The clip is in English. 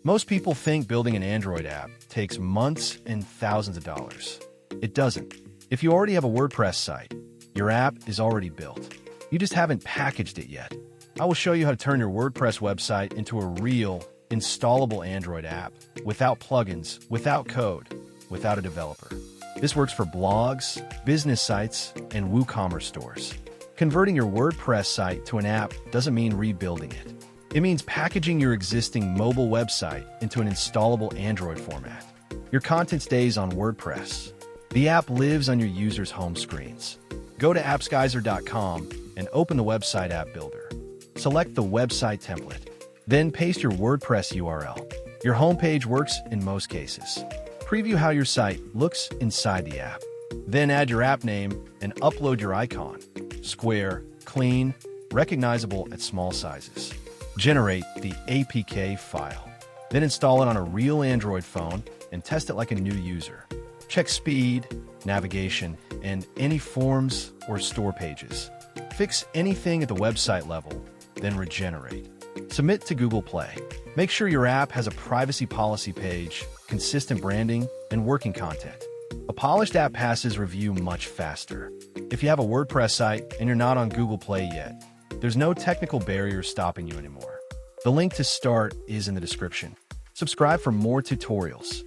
Most people think building an Android app takes months and thousands of dollars. It doesn't. If you already have a WordPress site, your app is already built. You just haven't packaged it yet. I will show you how to turn your WordPress website into a real, installable Android app without plugins, without code, without a developer. This works for blogs, business sites, and WooCommerce stores. Converting your WordPress site to an app doesn't mean rebuilding it. It means packaging your existing mobile website into an installable Android format. Your content stays on WordPress. The app lives on your users' home screens. Go to AppsGeyser.com and open the website app builder. Select the website template. Then paste your WordPress URL. Your homepage works in most cases. Preview how your site looks inside the app. Then add your app name and upload your icon. Square, clean, recognizable at small sizes. Generate the APK file. Then install it on a real Android phone and test it like a new user. Check speed, navigation, and any forms or store pages. Fix anything at the website level, then regenerate. Submit to Google Play. Make sure your app has a privacy policy page, consistent branding, and working content. A polished app passes review much faster. If you have a WordPress site and you're not on Google Play yet, there's no technical barrier stopping you anymore. The link to start is in the description. Subscribe for more tutorials.